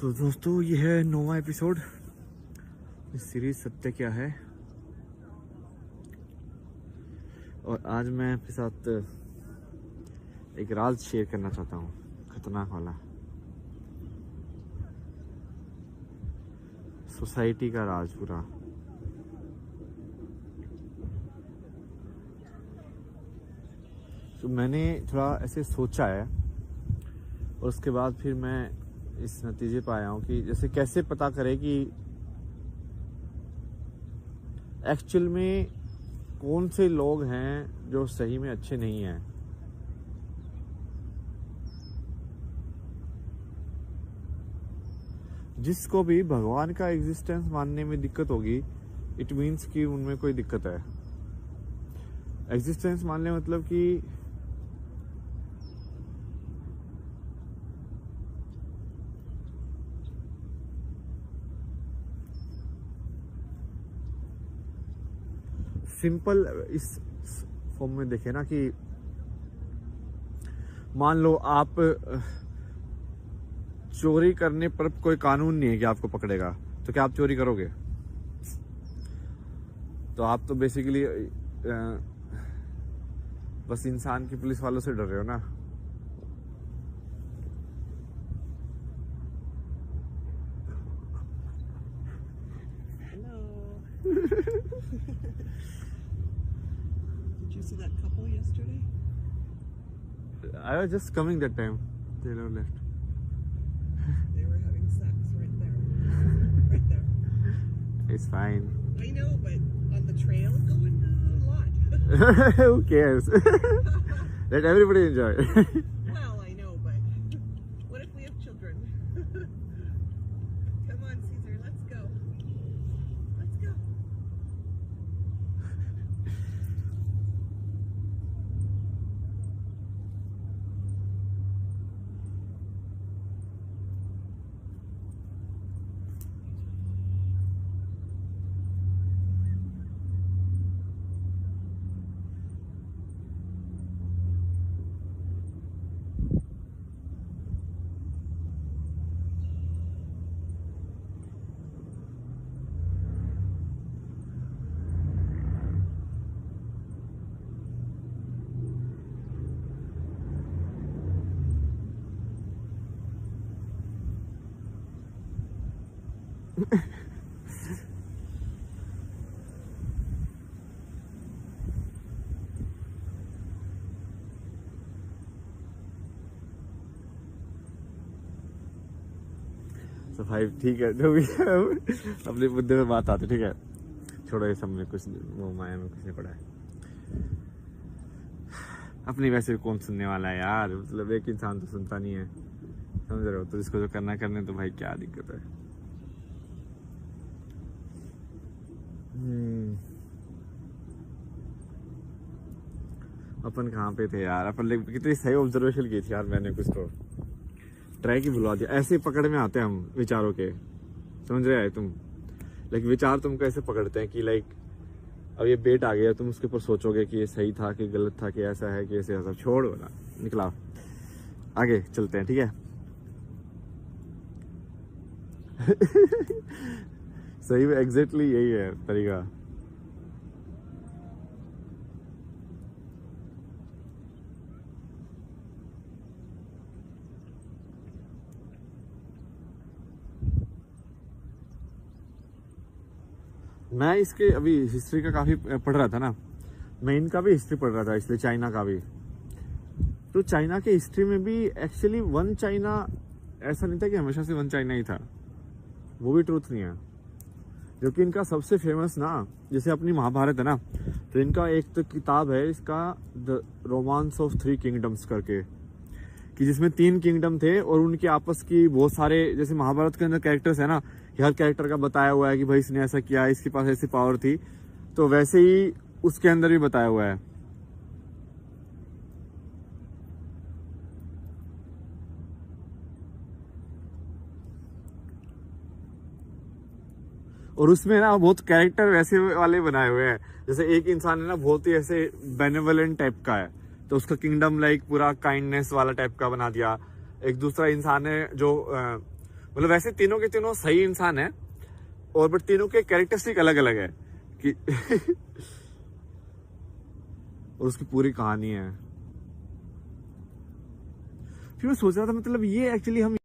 तो दोस्तों ये है 9वां एपिसोड इस सीरीज सत्य क्या है। और आज मैं आपके साथ एक राज शेयर करना चाहता हूँ, खतरनाक वाला, सोसाइटी का राज पूरा। तो मैंने थोड़ा ऐसे सोचा है और उसके बाद फिर मैं इस नतीजे पर आया हूँ कि जैसे कैसे पता करें कि एक्चुअल में कौन से लोग हैं जो सही में अच्छे नहीं हैं। जिसको भी भगवान का एग्जिस्टेंस मानने में दिक्कत होगी, इट मीन्स कि उनमें कोई दिक्कत है। एग्जिस्टेंस मानने मतलब कि सिंपल इस फॉर्म में देखे ना कि मान लो आप चोरी करने पर कोई कानून नहीं है कि आपको पकड़ेगा, तो क्या आप चोरी करोगे? तो आप तो बेसिकली बस इंसान की पुलिस वालों से डर रहे हो ना। Did you see that couple yesterday? I was just coming that time. They never left. They were having sex right there. Right there. It's fine. I know, but on the trail going a lot. Who cares? Let everybody enjoy. Well, I know, but what if we have children? Come on, Caesar, let's go. Let's go. तो भाई ठीक है, जो भी है अपने मुद्दे में बात आती, ठीक है, छोड़ो ये सब में कुछ वो माया में कुछ नहीं पड़ा है। अपनी वैसे भी कौन सुनने वाला है यार, मतलब एक इंसान तो सुनता नहीं है, समझ रहे हो? तो इसको जो करना करने, तो भाई क्या दिक्कत है। अपन कहाँ पे थे यार? अपन कितनी सही ऑब्जर्वेशन की थी यार मैंने, कुछ तो ट्राई की बुलवा दिया। ऐसे पकड़ में आते हैं हम विचारों के, समझ रहे हैं तुम? लाइक विचार तुमको ऐसे पकड़ते हैं कि लाइक अब ये बेट आ गया, तुम उसके ऊपर सोचोगे कि ये सही था कि गलत था, कि ऐसा है कि ऐसे ऐसा। छोड़ो ना, निकला, आगे चलते हैं, ठीक है। सही में एग्जैक्टली यही है तरीका। मैं इसके अभी हिस्ट्री का काफी पढ़ रहा था ना, मैं इनका भी हिस्ट्री पढ़ रहा था, इसलिए चाइना का भी। तो चाइना के हिस्ट्री में भी एक्चुअली वन चाइना ऐसा नहीं था कि हमेशा से वन चाइना ही था, वो भी ट्रूथ नहीं है। जो कि इनका सबसे फेमस ना, जैसे अपनी महाभारत है ना, तो इनका एक तो किताब है इसका, द रोमांस ऑफ 3 किंगडम्स करके, कि जिसमें 3 किंगडम थे और उनके आपस की बहुत सारे, जैसे महाभारत के अंदर कैरेक्टर्स है ना, हर कैरेक्टर का बताया हुआ है कि भाई इसने ऐसा किया, इसके पास ऐसी पावर थी, तो वैसे ही उसके अंदर भी बताया हुआ है। और उसमें ना बहुत कैरेक्टर वैसे वाले बनाए हुए हैं, जैसे एक इंसान है ना बहुत ही ऐसे बेनेवलेंट टाइप का है, तो उसका किंगडम लाइक पूरा काइंडनेस वाला टाइप का बना दिया। एक दूसरा इंसान है जो मतलब वैसे तीनों के तीनों सही इंसान है, और बट तीनों के कैरेक्टरिस्टिक अलग अलग है कि और उसकी पूरी कहानी है। फिर मैं सोच रहा था मतलब ये एक्चुअली हम